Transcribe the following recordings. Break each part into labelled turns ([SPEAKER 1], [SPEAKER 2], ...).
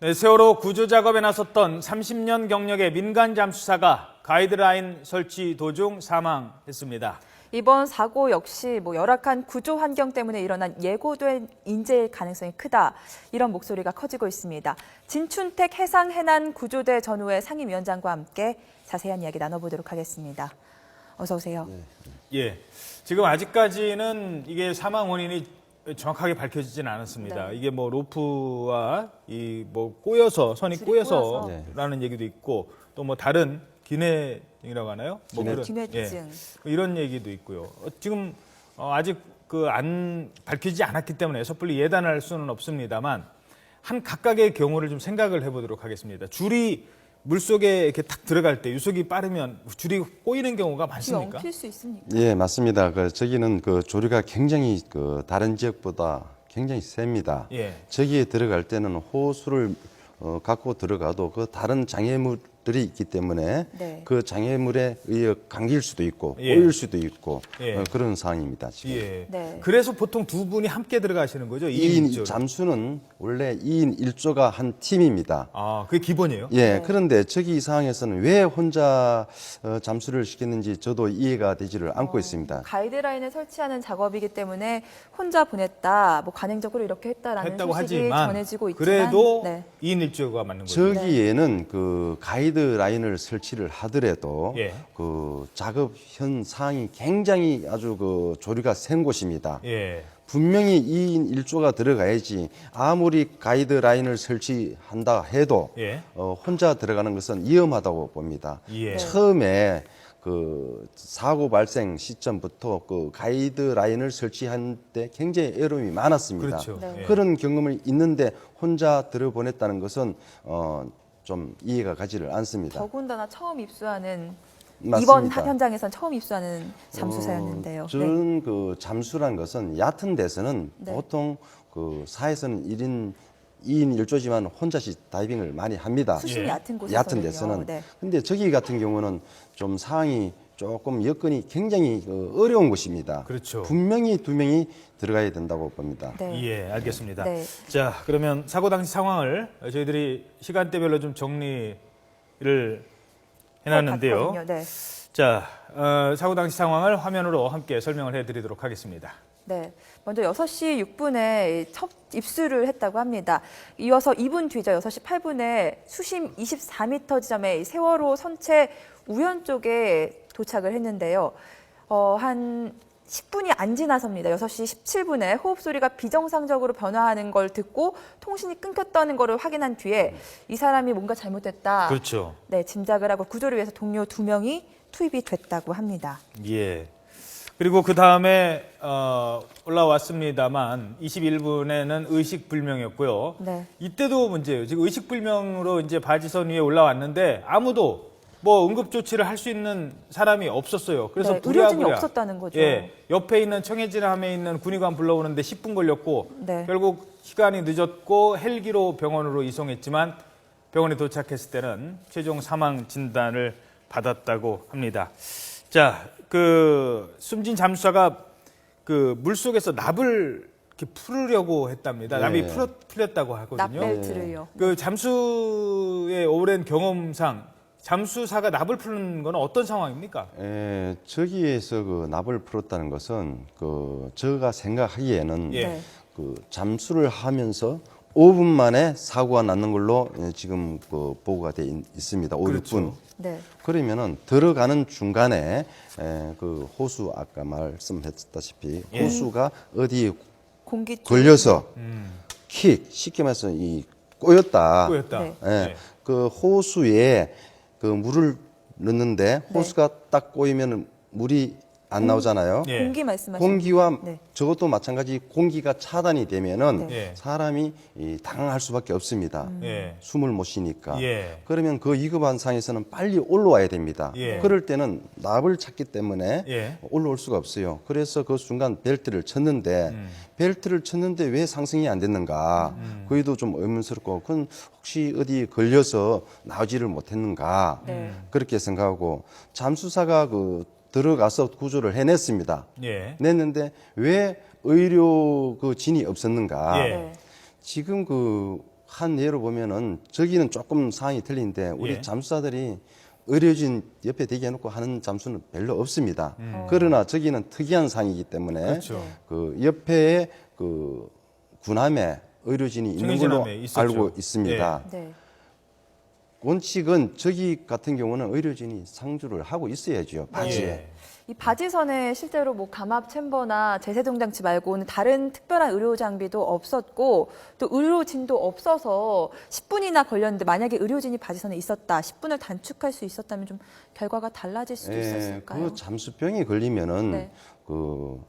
[SPEAKER 1] 네, 세월호 구조 작업에 나섰던 30년 경력의 민간 잠수사가 가이드라인 설치 도중 사망했습니다.
[SPEAKER 2] 이번 사고 역시 열악한 구조 환경 때문에 일어난 예고된 인재일 가능성이 크다. 이런 목소리가 커지고 있습니다. 진춘택 해상해난 구조대 전우회 상임위원장과 함께 자세한 이야기 나눠보도록 하겠습니다. 어서 오세요.
[SPEAKER 1] 예, 지금 아직까지는 이게 사망 원인이 정확하게 밝혀지지는 않았습니다.
[SPEAKER 2] 네.
[SPEAKER 1] 이게 로프와 꼬여서 선이
[SPEAKER 2] 줄이
[SPEAKER 1] 꼬여서라는 얘기도 있고 또 다른 기내증이라고 하나요?
[SPEAKER 2] 기뇌증.
[SPEAKER 1] 이런 얘기도 있고요. 지금 아직 안 밝히지 않았기 때문에 섣불리 예단할 수는 없습니다만 한 각각의 경우를 좀 생각을 해보도록 하겠습니다. 줄이 물속에 이렇게 탁 들어갈 때 유속이 빠르면 줄이 꼬이는 경우가 많습니까?
[SPEAKER 2] 엉킬 수 있습니까?
[SPEAKER 3] 예, 맞습니다. 저기는 조류가 굉장히 다른 지역보다 굉장히 셉니다.
[SPEAKER 1] 예.
[SPEAKER 3] 저기에 들어갈 때는 호수를 갖고 들어가도 다른 장애물들이 있기 때문에
[SPEAKER 2] 네.
[SPEAKER 3] 그 장애물에 의해 감길 수도 있고
[SPEAKER 1] 예.
[SPEAKER 3] 꼬일 수도 있고
[SPEAKER 1] 예.
[SPEAKER 3] 그런 상황입니다. 지금.
[SPEAKER 1] 예.
[SPEAKER 2] 네.
[SPEAKER 1] 그래서 보통 두 분이 함께 들어가시는 거죠?
[SPEAKER 3] 2인
[SPEAKER 1] 2인
[SPEAKER 3] 잠수는 원래 2인 1조가 한 팀입니다.
[SPEAKER 1] 아, 그게 기본이에요?
[SPEAKER 3] 예, 그런데 저기 상황에서는 왜 혼자 잠수를 시켰는지 저도 이해가 되지를 않고 있습니다.
[SPEAKER 2] 가이드라인을 설치하는 작업이기 때문에 혼자 보냈다, 관행적으로 이렇게 했다라는
[SPEAKER 1] 했다고
[SPEAKER 2] 소식이
[SPEAKER 1] 하지만
[SPEAKER 2] 전해지고 있지만
[SPEAKER 1] 그래도
[SPEAKER 2] 네.
[SPEAKER 1] 2인 1조가 맞는 거죠?
[SPEAKER 3] 저기에는 가이드라인을 설치를 하더라도
[SPEAKER 1] 예.
[SPEAKER 3] 작업 현상이 굉장히 아주 조류가 센 곳입니다.
[SPEAKER 1] 예.
[SPEAKER 3] 분명히 2인 1조가 들어가야지 아무리 가이드라인을 설치한다 해도
[SPEAKER 1] 예.
[SPEAKER 3] 혼자 들어가는 것은 위험하다고 봅니다.
[SPEAKER 1] 예.
[SPEAKER 3] 처음에 사고 발생 시점부터 가이드라인을 설치한 때 굉장히 어려움이 많았습니다.
[SPEAKER 1] 그렇죠.
[SPEAKER 2] 네.
[SPEAKER 1] 예.
[SPEAKER 3] 그런 경험을 있는데 혼자 들어보냈다는 것은 좀 이해가 가지를 않습니다.
[SPEAKER 2] 더군다나 처음 입수하는
[SPEAKER 3] 맞습니다.
[SPEAKER 2] 이번 현장에선 처음 입수하는 잠수사였는데요. 네.
[SPEAKER 3] 저는 잠수란 것은 얕은 데서는
[SPEAKER 2] 네.
[SPEAKER 3] 보통 사에서는 2인 1조지만 혼자씩 다이빙을 많이 합니다.
[SPEAKER 2] 수심이
[SPEAKER 1] 예.
[SPEAKER 2] 얕은 곳에서는요.
[SPEAKER 3] 얕은 데서는.
[SPEAKER 2] 네.
[SPEAKER 3] 근데 저기 같은 경우는 좀 상황이 조금 여건이 굉장히 어려운 곳입니다.
[SPEAKER 1] 그렇죠.
[SPEAKER 3] 분명히 두 명이 들어가야 된다고 봅니다.
[SPEAKER 2] 네.
[SPEAKER 1] 예, 알겠습니다.
[SPEAKER 2] 네.
[SPEAKER 1] 자, 그러면 사고 당시 상황을 저희들이 시간대별로 좀 정리를 해놨는데요.
[SPEAKER 2] 같거든요. 네.
[SPEAKER 1] 자, 사고 당시 상황을 화면으로 함께 설명을 해드리도록 하겠습니다.
[SPEAKER 2] 네. 먼저 6시 6분에 첫 입수를 했다고 합니다. 이어서 2분 뒤죠. 6시 8분에 수심 24m 지점에 세월호 선체 우연 쪽에 도착을 했는데요. 한 10분이 안 지나서입니다. 6시 17분에 호흡 소리가 비정상적으로 변화하는 걸 듣고 통신이 끊겼다는 것을 확인한 뒤에 이 사람이 뭔가 잘못됐다.
[SPEAKER 1] 그렇죠.
[SPEAKER 2] 네, 짐작을 하고 구조를 위해서 동료 2명이 투입이 됐다고 합니다.
[SPEAKER 1] 예. 그리고 그 다음에 올라왔습니다만 21분에는 의식불명이었고요.
[SPEAKER 2] 네.
[SPEAKER 1] 이때도 문제예요. 지금 의식불명으로 이제 바지선 위에 올라왔는데 아무도 응급조치를 할 수 있는 사람이 없었어요. 그래서
[SPEAKER 2] 네, 의료진이
[SPEAKER 1] 부랴부랴,
[SPEAKER 2] 없었다는 거죠.
[SPEAKER 1] 예, 옆에 있는 청해진함에 있는 군의관 불러오는데 10분 걸렸고
[SPEAKER 2] 네.
[SPEAKER 1] 결국 시간이 늦었고 헬기로 병원으로 이송했지만 병원에 도착했을 때는 최종 사망 진단을 받았다고 합니다. 자, 숨진 잠수사가 물속에서 납을 이렇게 풀으려고 했답니다.
[SPEAKER 3] 네.
[SPEAKER 1] 납이 풀렸다고 하거든요.
[SPEAKER 2] 납벨트를요.
[SPEAKER 1] 잠수의 오랜 경험상 잠수사가 납을 푸는 건 어떤 상황입니까?
[SPEAKER 3] 저기에서 납을 풀었다는 것은 제가 생각하기에는
[SPEAKER 1] 예.
[SPEAKER 2] 네.
[SPEAKER 3] 잠수를 하면서 5분 만에 사고가 났는 걸로 지금 보고가 돼 있습니다. 5,
[SPEAKER 1] 그렇죠.
[SPEAKER 3] 6분.
[SPEAKER 2] 네.
[SPEAKER 3] 그러면은 들어가는 중간에 호수 아까 말씀했다시피
[SPEAKER 1] 예.
[SPEAKER 3] 호수가 어디에
[SPEAKER 2] 공기 쪽.
[SPEAKER 3] 걸려서 쉽게 말해서 꼬였다.
[SPEAKER 1] 꼬였다.
[SPEAKER 2] 네.
[SPEAKER 3] 예.
[SPEAKER 1] 네.
[SPEAKER 3] 호수에 물을 넣는데 호수가 딱 꼬이면 물이 안 나오잖아요.
[SPEAKER 1] 예.
[SPEAKER 2] 공기 말씀하시는
[SPEAKER 3] 공기와
[SPEAKER 2] 네.
[SPEAKER 3] 저것도 마찬가지 공기가 차단이 되면은
[SPEAKER 1] 네.
[SPEAKER 3] 사람이 당황할 수밖에 없습니다.
[SPEAKER 1] 예.
[SPEAKER 3] 숨을 못 쉬니까.
[SPEAKER 1] 예.
[SPEAKER 3] 그러면 위급한 상황에서는 빨리 올라와야 됩니다.
[SPEAKER 1] 예.
[SPEAKER 3] 그럴 때는 납을 찾기 때문에
[SPEAKER 1] 예.
[SPEAKER 3] 올라올 수가 없어요. 그래서 그 순간 벨트를 쳤는데 벨트를 쳤는데 왜 상승이 안 됐는가? 그기도 좀 의문스럽고 그건 혹시 어디 걸려서 나오지를 못했는가?
[SPEAKER 2] 네.
[SPEAKER 3] 그렇게 생각하고 잠수사가 들어가서 구조를 해냈습니다.
[SPEAKER 1] 예.
[SPEAKER 3] 냈는데 왜 의료 진이 없었는가?
[SPEAKER 1] 예.
[SPEAKER 2] 네.
[SPEAKER 3] 지금 한 예로 보면은 저기는 조금 상황이 틀린데 우리
[SPEAKER 1] 예.
[SPEAKER 3] 잠수사들이 의료진 옆에 대기 해놓고 하는 잠수는 별로 없습니다. 그러나 저기는 특이한 상황이기 때문에
[SPEAKER 1] 그렇죠.
[SPEAKER 3] 그 옆에 그 군함에 의료진이 있는 걸로
[SPEAKER 1] 청해진함에 있었죠.
[SPEAKER 3] 알고 있습니다.
[SPEAKER 2] 네.
[SPEAKER 3] 원칙은 저기 같은 경우는 의료진이 상주를 하고 있어야죠. 바지에.
[SPEAKER 1] 예.
[SPEAKER 2] 이 바지선에 실제로 뭐 감압 챔버나 제세동 장치 말고는 다른 특별한 의료 장비도 없었고 또 의료진도 없어서 10분이나 걸렸는데 만약에 의료진이 바지선에 있었다, 10분을 단축할 수 있었다면 좀 결과가 달라질 수도 있었을까요?
[SPEAKER 3] 그 잠수병이 걸리면은
[SPEAKER 2] 네.
[SPEAKER 3] 그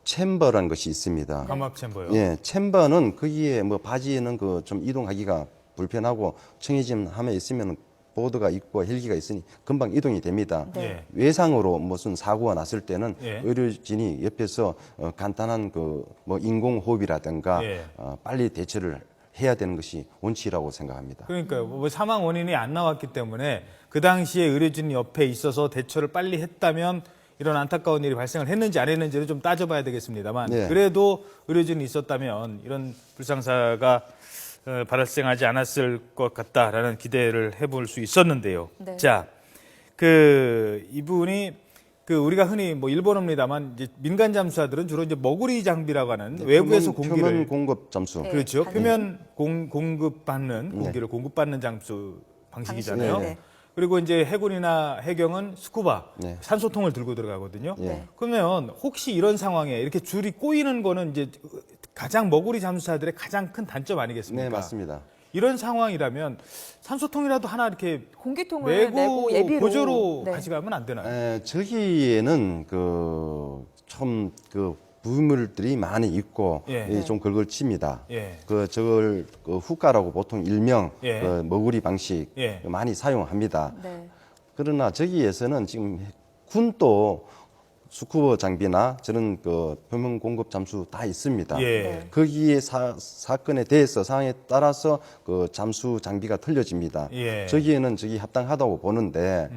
[SPEAKER 3] 챔버라는 것이 있습니다.
[SPEAKER 1] 감압 챔버요.
[SPEAKER 3] 예, 챔버는 거기에 뭐 바지에는 그 좀 이동하기가 불편하고 청해진 함에 있으면 보드가 있고 헬기가 있으니 금방 이동이 됩니다.
[SPEAKER 2] 네.
[SPEAKER 1] 예.
[SPEAKER 3] 외상으로 무슨 사고가 났을 때는
[SPEAKER 1] 예.
[SPEAKER 3] 의료진이 옆에서 간단한 그 뭐 인공호흡이라든가
[SPEAKER 1] 예.
[SPEAKER 3] 빨리 대처를 해야 되는 것이 원칙이라고 생각합니다.
[SPEAKER 1] 그러니까요. 뭐 사망 원인이 안 나왔기 때문에 그 당시에 의료진이 옆에 있어서 대처를 빨리 했다면 이런 안타까운 일이 발생을 했는지 안 했는지를 좀 따져봐야 되겠습니다만
[SPEAKER 3] 네.
[SPEAKER 1] 그래도 의료진이 있었다면 이런 불상사가 발생하지 않았을 것 같다라는 기대를 해볼 수 있었는데요.
[SPEAKER 2] 네.
[SPEAKER 1] 자, 이분이 우리가 흔히 뭐 일본어입니다만 이제 민간 잠수사들은 주로 이제 머구리 장비라고 하는 외부에서 공기를
[SPEAKER 3] 표면 공급 잠수.
[SPEAKER 2] 네.
[SPEAKER 1] 그렇죠.
[SPEAKER 2] 받는.
[SPEAKER 1] 표면 공급받는 공기를 공급받는 잠수 방식이잖아요.
[SPEAKER 2] 방식, 네.
[SPEAKER 1] 그리고 이제 해군이나 해경은 스쿠바
[SPEAKER 3] 네.
[SPEAKER 1] 산소통을 들고 들어가거든요.
[SPEAKER 3] 네.
[SPEAKER 1] 그러면 혹시 이런 상황에 이렇게 줄이 꼬이는 거는 이제 가장 머구리 잠수사들의 가장 큰 단점 아니겠습니까?
[SPEAKER 3] 네, 맞습니다.
[SPEAKER 1] 이런 상황이라면 산소통이라도 하나 이렇게
[SPEAKER 2] 공기통을 내고
[SPEAKER 1] 메고
[SPEAKER 2] 예비로
[SPEAKER 1] 보조로
[SPEAKER 2] 네.
[SPEAKER 1] 가져가면 안 되나요?
[SPEAKER 3] 저기에는 좀 부물들이 많이 있고
[SPEAKER 1] 예.
[SPEAKER 3] 좀 걸걸칩니다.
[SPEAKER 1] 예.
[SPEAKER 3] 저걸 후가라고 보통 일명
[SPEAKER 1] 예.
[SPEAKER 3] 머구리 방식
[SPEAKER 1] 예.
[SPEAKER 3] 많이 사용합니다.
[SPEAKER 2] 네.
[SPEAKER 3] 그러나 저기에서는 지금 군도 스쿠버 장비나 저런 표면 공급 잠수 다 있습니다.
[SPEAKER 1] 예.
[SPEAKER 2] 네.
[SPEAKER 3] 거기에 사건에 대해서 상황에 따라서 잠수 장비가 틀려집니다.
[SPEAKER 1] 예.
[SPEAKER 3] 저기에는 저기 합당하다고 보는데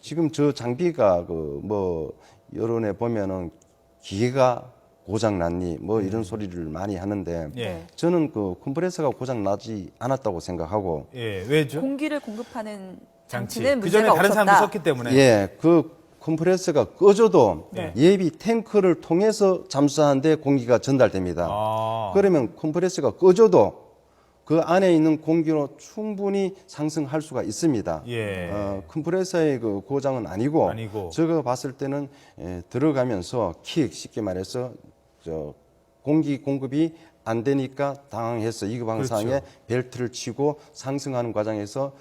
[SPEAKER 3] 지금 저 장비가 여론에 보면은 기계가 고장 났니 뭐 이런 소리를 많이 하는데
[SPEAKER 1] 예.
[SPEAKER 3] 저는 컴프레서가 고장 나지 않았다고 생각하고
[SPEAKER 1] 예. 왜죠?
[SPEAKER 2] 공기를 공급하는
[SPEAKER 1] 장치.
[SPEAKER 2] 장치는
[SPEAKER 1] 그 전에
[SPEAKER 2] 문제가
[SPEAKER 1] 다른 사람도
[SPEAKER 2] 없었다.
[SPEAKER 1] 썼기 때문에.
[SPEAKER 3] 예, 컴프레서가 꺼져도
[SPEAKER 1] 네.
[SPEAKER 3] 예비 탱크를 통해서 잠수하는데 공기가 전달됩니다.
[SPEAKER 1] 아.
[SPEAKER 3] 그러면 컴프레서가 꺼져도 그 안에 있는 공기로 충분히 상승할 수가 있습니다.
[SPEAKER 1] 예.
[SPEAKER 3] 컴프레서의 고장은 아니고, 저거 봤을 때는 들어가면서 쉽게 말해서 공기 공급이 안 되니까 당황해서 이급 방상에
[SPEAKER 1] 그렇죠.
[SPEAKER 3] 벨트를 치고 상승하는 과정에서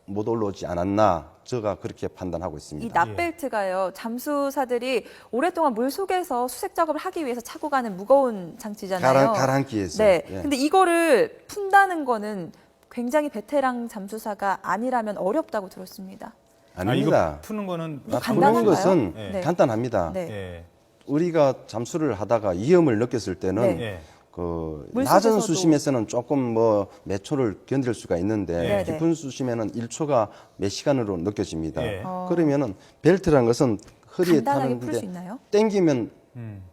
[SPEAKER 3] 못 올라오지 않았나, 제가 그렇게 판단하고 있습니다.
[SPEAKER 2] 이 납벨트가요, 잠수사들이 오랫동안 물 속에서 수색 작업을 하기 위해서 차고 가는 무거운 장치잖아요.
[SPEAKER 3] 가랑키에서.
[SPEAKER 2] 네.
[SPEAKER 3] 예.
[SPEAKER 2] 근데 이거를 푼다는 거는 굉장히 베테랑 잠수사가 아니라면 어렵다고 들었습니다.
[SPEAKER 3] 아닙니다.
[SPEAKER 1] 이거 푸는 거는
[SPEAKER 2] 이거
[SPEAKER 3] 푸는
[SPEAKER 2] 간단한가요?
[SPEAKER 3] 것은
[SPEAKER 2] 네.
[SPEAKER 3] 간단합니다.
[SPEAKER 2] 네.
[SPEAKER 1] 예.
[SPEAKER 3] 우리가 잠수를 하다가 위험을 느꼈을 때는
[SPEAKER 2] 네.
[SPEAKER 1] 예.
[SPEAKER 3] 낮은
[SPEAKER 2] 물속에서도.
[SPEAKER 3] 수심에서는 조금 몇 초를 견딜 수가 있는데
[SPEAKER 2] 네, 네.
[SPEAKER 3] 깊은 수심에는 1초가 몇 시간으로 느껴집니다.
[SPEAKER 1] 예.
[SPEAKER 3] 그러면은 벨트라는 것은 허리에
[SPEAKER 2] 간단하게 풀 수
[SPEAKER 3] 타는데
[SPEAKER 2] 있나요?
[SPEAKER 3] 땡기면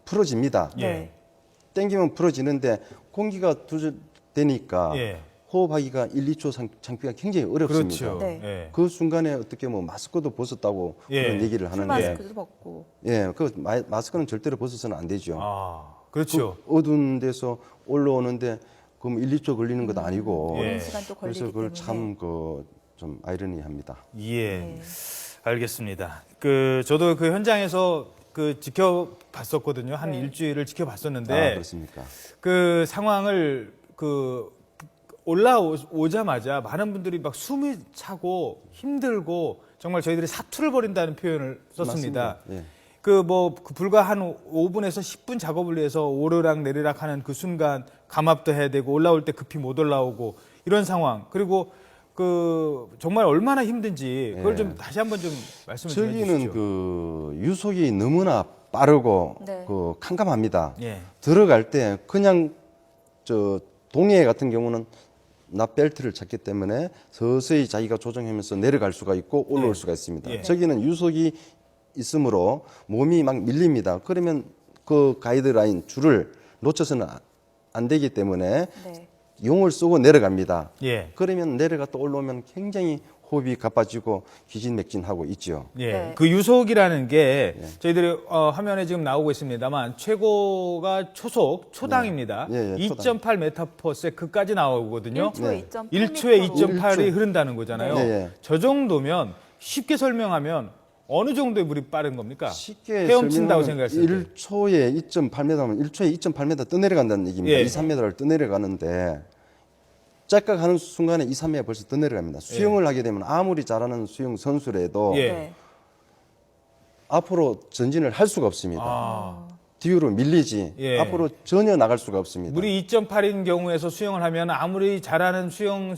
[SPEAKER 3] 풀어집니다.
[SPEAKER 1] 예.
[SPEAKER 2] 네.
[SPEAKER 3] 땡기면 풀어지는데 공기가 두절되니까
[SPEAKER 1] 예.
[SPEAKER 3] 호흡하기가 1, 2초 창피가 굉장히 어렵습니다.
[SPEAKER 1] 그렇죠.
[SPEAKER 2] 네.
[SPEAKER 1] 예.
[SPEAKER 3] 그 순간에 어떻게 마스크도 벗었다고
[SPEAKER 1] 예.
[SPEAKER 3] 그런 얘기를
[SPEAKER 2] 풀
[SPEAKER 3] 하는데
[SPEAKER 2] 마스크도 벗고.
[SPEAKER 3] 예, 마스크는 절대로 벗어서는 안 되죠.
[SPEAKER 1] 아, 그렇죠.
[SPEAKER 3] 어두운 데서 올라오는데 그럼 1, 2초 걸리는 것도 아니고
[SPEAKER 1] 예.
[SPEAKER 2] 오랜 시간 또 걸리기
[SPEAKER 3] 그래서 그걸
[SPEAKER 2] 때문에.
[SPEAKER 3] 참 좀 아이러니합니다.
[SPEAKER 1] 예.
[SPEAKER 2] 네.
[SPEAKER 1] 알겠습니다. 저도 그 현장에서 지켜봤었거든요. 한 일주일을 지켜봤었는데
[SPEAKER 3] 그렇습니까?
[SPEAKER 1] 그 상황을 올라오자마자 많은 분들이 막 숨이 차고 힘들고 정말 저희들이 사투를 벌인다는 표현을 썼습니다.
[SPEAKER 3] 맞습니다. 예.
[SPEAKER 1] 불과 한 5분에서 10분 작업을 위해서 오르락 내리락 하는 그 순간 감압도 해야 되고 올라올 때 급히 못 올라오고 이런 상황. 그리고 정말 얼마나 힘든지 그걸 좀 다시 한번 좀 말씀을 좀
[SPEAKER 3] 저기는
[SPEAKER 1] 해주시죠.
[SPEAKER 3] 유속이 너무나 빠르고
[SPEAKER 2] 네.
[SPEAKER 3] 캄캄합니다.
[SPEAKER 1] 예.
[SPEAKER 3] 들어갈 때 그냥 동해 같은 경우는 납벨트를 찾기 때문에 서서히 자기가 조정하면서 내려갈 수가 있고 올라올
[SPEAKER 1] 예.
[SPEAKER 3] 수가 있습니다.
[SPEAKER 1] 예.
[SPEAKER 3] 저기는 유속이 있으므로 몸이 막 밀립니다. 그러면 그 가이드라인 줄을 놓쳐서는 안 되기 때문에
[SPEAKER 2] 네.
[SPEAKER 3] 용을 쏘고 내려갑니다.
[SPEAKER 1] 예.
[SPEAKER 3] 그러면 내려가 또 올라오면 굉장히 호흡이 가빠지고 기진맥진하고 있죠.
[SPEAKER 1] 예.
[SPEAKER 2] 네.
[SPEAKER 1] 그 유속이라는 게 저희들이 화면에 지금 나오고 있습니다만 최고가 초당입니다.
[SPEAKER 3] 예, 예,
[SPEAKER 1] 2.8 메타퍼세크까지 나오거든요.
[SPEAKER 2] 1초에 2.8
[SPEAKER 1] 1초에
[SPEAKER 2] 미터로.
[SPEAKER 1] 2.8이 흐른다는 거잖아요.
[SPEAKER 3] 네. 예.
[SPEAKER 1] 저 정도면 쉽게 설명하면 어느 정도의 물이 빠른 겁니까?
[SPEAKER 3] 쉽게
[SPEAKER 1] 헤엄친다고
[SPEAKER 3] 설명하면
[SPEAKER 1] 생각했을 때.
[SPEAKER 3] 1초에 2.8m면 1초에 2.8m 떠내려간다는 얘기입니다.
[SPEAKER 1] 예.
[SPEAKER 3] 2, 3m를 떠내려가는데 짝깍하는 순간에 2, 3m 벌써 떠내려갑니다. 수영을 하게 되면 아무리 잘하는 수영 선수라도
[SPEAKER 1] 예.
[SPEAKER 2] 네.
[SPEAKER 3] 앞으로 전진을 할 수가 없습니다.
[SPEAKER 1] 아,
[SPEAKER 3] 뒤로 밀리지
[SPEAKER 1] 예.
[SPEAKER 3] 앞으로 전혀 나갈 수가 없습니다.
[SPEAKER 1] 물이 2.8인 경우에서 수영을 하면 아무리 잘하는 수영을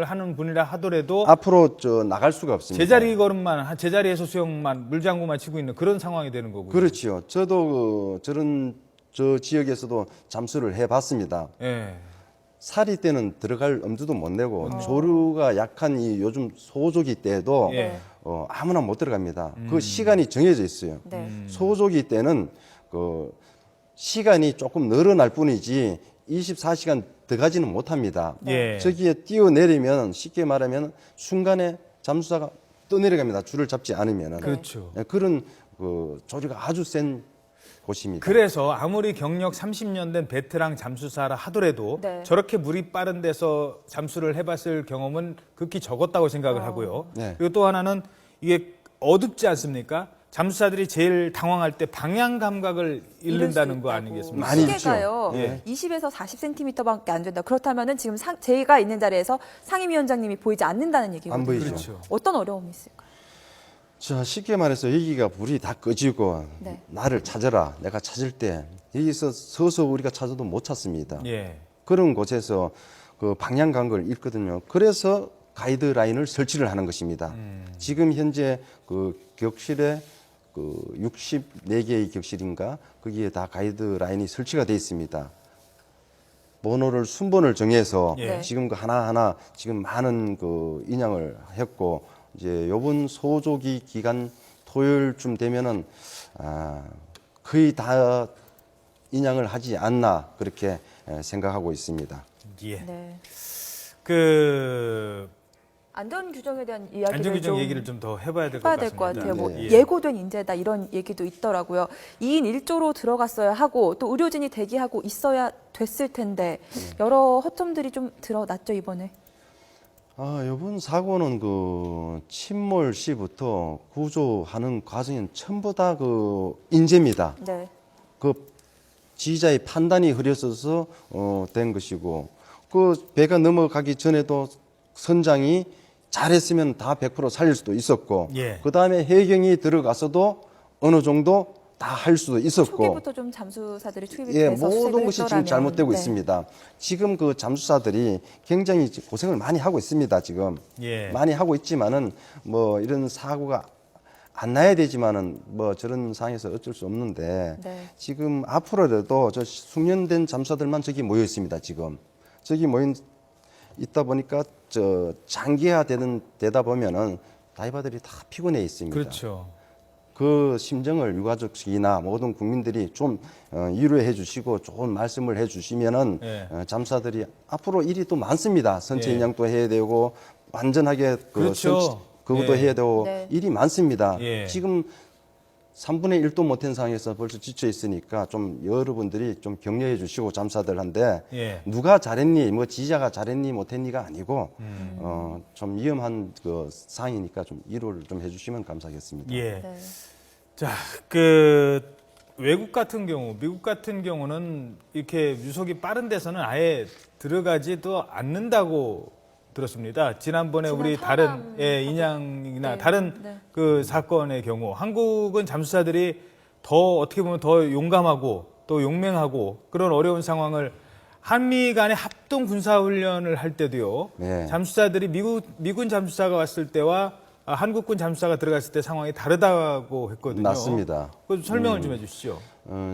[SPEAKER 1] 하는 분이라 하더라도
[SPEAKER 3] 앞으로 나갈 수가 없습니다.
[SPEAKER 1] 제자리 걸음만 제자리에서 수영만 물장구만 치고 있는 그런 상황이 되는 거고요.
[SPEAKER 3] 그렇지요. 저도 저 지역에서도 잠수를 해봤습니다.
[SPEAKER 1] 예.
[SPEAKER 3] 사리 때는 들어갈 엄두도 못 내고 조류가 약한 이 요즘 소조기 때도
[SPEAKER 1] 예.
[SPEAKER 3] 아무나 못 들어갑니다. 그 시간이 정해져 있어요.
[SPEAKER 2] 네.
[SPEAKER 3] 소조기 때는 그 시간이 조금 늘어날 뿐이지 24시간 들어가지는 못합니다.
[SPEAKER 1] 예.
[SPEAKER 3] 저기에 뛰어내리면 쉽게 말하면 순간에 잠수사가 떠내려갑니다. 줄을 잡지 않으면은.
[SPEAKER 1] 그렇죠.
[SPEAKER 3] 그런 그 조류가 아주 센 곳입니다.
[SPEAKER 1] 그래서 아무리 경력 30년 된 베테랑 잠수사라 하더라도
[SPEAKER 2] 네.
[SPEAKER 1] 저렇게 물이 빠른 데서 잠수를 해봤을 경험은 극히 적었다고 생각을 하고요.
[SPEAKER 3] 네.
[SPEAKER 1] 그리고 또 하나는 이게 어둡지 않습니까? 잠수사들이 제일 당황할 때 방향 감각을 잃는다는 거 아니겠습니까?
[SPEAKER 3] 많이
[SPEAKER 2] 시계가요.
[SPEAKER 1] 예.
[SPEAKER 2] 20에서 40cm밖에 안 된다. 그렇다면은 지금 제가 있는 자리에서 상임위원장님이 보이지 않는다는 얘기거든요.
[SPEAKER 3] 안 보이죠.
[SPEAKER 1] 그렇죠.
[SPEAKER 2] 어떤 어려움이 있을까요?
[SPEAKER 3] 자, 쉽게 말해서 여기가 불이 다 꺼지고
[SPEAKER 2] 네.
[SPEAKER 3] 나를 찾아라. 내가 찾을 때 여기서 서서 우리가 찾아도 못 찾습니다.
[SPEAKER 1] 예.
[SPEAKER 3] 그런 곳에서 그 방향 감각을 잃거든요. 그래서 가이드라인을 설치를 하는 것입니다. 지금 현재 그 격실에 그 64개의 격실인가 거기에 다 가이드라인이 설치가 되어 있습니다. 번호를 순번을 정해서
[SPEAKER 1] 예.
[SPEAKER 3] 지금 그 하나하나 지금 많은 그 인양을 했고 이제 요번 소조기 기간 토요일쯤 되면은 거의 다 인양을 하지 않나 그렇게 생각하고 있습니다.
[SPEAKER 1] 예.
[SPEAKER 2] 네.
[SPEAKER 1] 그
[SPEAKER 2] 안전 규정에 대한 이야기를
[SPEAKER 1] 안전규정
[SPEAKER 2] 좀
[SPEAKER 1] 얘기를 좀 더 해봐야 될 것
[SPEAKER 2] 해봐야
[SPEAKER 1] 같습니다.
[SPEAKER 2] 될 것 같아요. 뭐
[SPEAKER 3] 예.
[SPEAKER 2] 예고된 인재다 이런 얘기도 있더라고요. 2인 1조로 들어갔어야 하고 또 의료진이 대기하고 있어야 됐을 텐데 여러 허점들이 좀 드러났죠 이번에.
[SPEAKER 3] 이번 사고는 그 침몰 시부터 구조하는 과정은 전부 다 그 인재입니다.
[SPEAKER 2] 네.
[SPEAKER 3] 그 지휘자의 판단이 흐려져서 된 것이고 그 배가 넘어가기 전에도 선장이 잘했으면 다 100% 살릴 수도 있었고
[SPEAKER 1] 예.
[SPEAKER 3] 그 다음에 해경이 들어가서도 어느 정도 다 할 수도 있었고
[SPEAKER 2] 초기부터 좀 잠수사들이 투입이
[SPEAKER 3] 예,
[SPEAKER 2] 돼서
[SPEAKER 3] 모든
[SPEAKER 2] 수색을
[SPEAKER 3] 것이 지금
[SPEAKER 2] 했더라면.
[SPEAKER 3] 잘못되고
[SPEAKER 2] 네.
[SPEAKER 3] 있습니다. 지금 그 잠수사들이 굉장히 고생을 많이 하고 있습니다. 지금
[SPEAKER 1] 예.
[SPEAKER 3] 많이 하고 있지만은 뭐 이런 사고가 안 나야 되지만은 뭐 저런 상황에서 어쩔 수 없는데
[SPEAKER 2] 네.
[SPEAKER 3] 지금 앞으로라도 저 숙련된 잠수사들만 저기 모여 있습니다. 지금 저기 모여 있다 보니까 저 장기화 되다 보면은 다이버들이 다 피곤해 있습니다.
[SPEAKER 1] 그렇죠.
[SPEAKER 3] 그 심정을 유가족이나 모든 국민들이 좀 이해해 주시고 좋은 말씀을 해 주시면은
[SPEAKER 1] 예.
[SPEAKER 3] 잠수사들이 앞으로 일이 또 많습니다. 선체
[SPEAKER 1] 예.
[SPEAKER 3] 인양도 해야 되고 완전하게
[SPEAKER 1] 그렇죠.
[SPEAKER 3] 그것도
[SPEAKER 1] 예.
[SPEAKER 3] 해야 되고
[SPEAKER 2] 네.
[SPEAKER 3] 일이 많습니다.
[SPEAKER 1] 예.
[SPEAKER 3] 지금 3분의 1도 못한 상황에서 벌써 지쳐 있으니까 좀 여러분들이 좀 격려해 주시고 잠수사들한테
[SPEAKER 1] 예.
[SPEAKER 3] 누가 잘했니 뭐 지자가 잘했니 못했니가 아니고 좀 위험한 그 상황이니까 좀 위로를 좀 해주시면 감사하겠습니다.
[SPEAKER 1] 예.
[SPEAKER 2] 네.
[SPEAKER 1] 자, 그 외국 같은 경우, 미국 같은 경우는 이렇게 유속이 빠른 데서는 아예 들어가지도 않는다고 들었습니다. 지난번에
[SPEAKER 2] 지난
[SPEAKER 1] 우리
[SPEAKER 2] 파남
[SPEAKER 1] 다른 인양이나
[SPEAKER 2] 네,
[SPEAKER 1] 다른
[SPEAKER 2] 네.
[SPEAKER 1] 그 사건의 경우 한국은 잠수사들이 더 어떻게 보면 더 용감하고 또 용맹하고 그런 어려운 상황을 한미 간의 합동 군사 훈련을 할 때도요.
[SPEAKER 3] 네.
[SPEAKER 1] 잠수사들이 미군 잠수사가 왔을 때와 한국군 잠수사가 들어갔을 때 상황이 다르다고 했거든요.
[SPEAKER 3] 맞습니다.
[SPEAKER 1] 그 설명을 좀 해주시죠.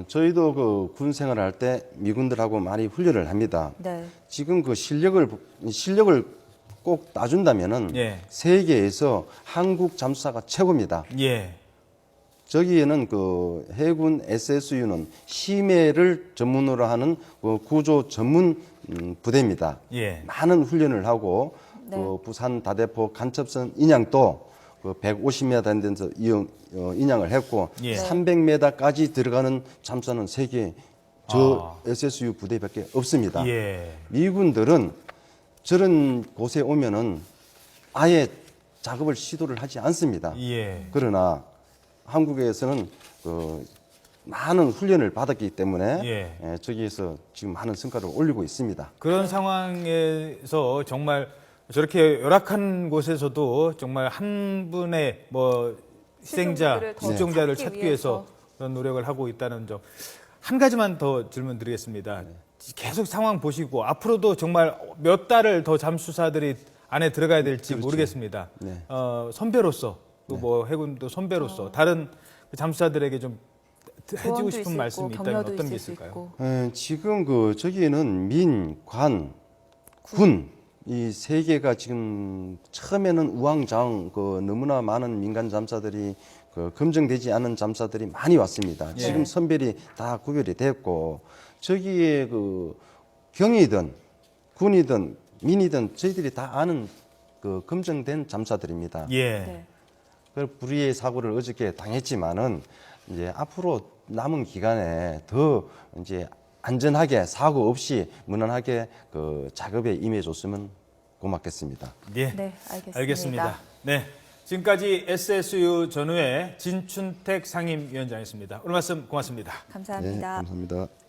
[SPEAKER 3] 저희도 그 군 생활을 할 때 미군들하고 많이 훈련을 합니다.
[SPEAKER 2] 네.
[SPEAKER 3] 지금 그 실력을 꼭 따준다면은
[SPEAKER 1] 예.
[SPEAKER 3] 세계에서 한국 잠수사가 최고입니다.
[SPEAKER 1] 예.
[SPEAKER 3] 저기에는 그 해군 SSU는 심해를 전문으로 하는 그 구조 전문 부대입니다.
[SPEAKER 1] 예.
[SPEAKER 3] 많은 훈련을 하고
[SPEAKER 2] 네.
[SPEAKER 3] 그 부산 다대포 간첩선 인양도 그 150m 된 데서 인양을 했고
[SPEAKER 1] 예.
[SPEAKER 3] 300m까지 들어가는 잠수하는 세계 저 SSU 부대밖에 없습니다.
[SPEAKER 1] 예.
[SPEAKER 3] 미군들은 저런 곳에 오면은 아예 작업을 시도를 하지 않습니다.
[SPEAKER 1] 예.
[SPEAKER 3] 그러나 한국에서는 그 많은 훈련을 받았기 때문에
[SPEAKER 1] 예.
[SPEAKER 3] 저기에서 지금 많은 성과를 올리고 있습니다.
[SPEAKER 1] 그런 상황에서 정말 저렇게 열악한 곳에서도 정말 한 분의 뭐 희생자,
[SPEAKER 2] 실종자들을 더
[SPEAKER 1] 실종자를
[SPEAKER 2] 찾기
[SPEAKER 1] 찾기 위해서 그런 노력을 하고 있다는 점. 한 가지만 더 질문 드리겠습니다. 계속 상황 보시고 앞으로도 정말 몇 달을 더 잠수사들이 안에 들어가야 될지 모르겠습니다.
[SPEAKER 3] 네.
[SPEAKER 1] 선배로서 또 뭐 해군도 선배로서 다른 그 잠수사들에게 좀 해주고
[SPEAKER 2] 조언도
[SPEAKER 1] 싶은
[SPEAKER 2] 있을
[SPEAKER 1] 말씀이
[SPEAKER 2] 있고,
[SPEAKER 1] 있다면
[SPEAKER 2] 격려도
[SPEAKER 1] 어떤 게
[SPEAKER 2] 있을 수
[SPEAKER 1] 있을까요?
[SPEAKER 2] 있고.
[SPEAKER 3] 지금 그 저기에는 민, 관, 군 이 세 개가 지금 처음에는 우왕좌왕 그 너무나 많은 민간 잠사들이 그 검증되지 않은 잠사들이 많이 왔습니다. 지금 선별이 다 구별이 됐고 저기에 그 경이든 군이든 민이든 저희들이 다 아는 그 검증된 잠사들입니다.
[SPEAKER 1] 예.
[SPEAKER 2] 네.
[SPEAKER 3] 그 불의의 사고를 어저께 당했지만은 이제 앞으로 남은 기간에 더 이제 안전하게 사고 없이 무난하게 그 작업에 임해줬으면 고맙겠습니다.
[SPEAKER 1] 예.
[SPEAKER 2] 네, 알겠습니다.
[SPEAKER 1] 알겠습니다. 네. 지금까지 SSU 전후의 진춘택 상임위원장이었습니다. 오늘 말씀 고맙습니다.
[SPEAKER 3] 네,
[SPEAKER 2] 감사합니다.
[SPEAKER 3] 감사합니다.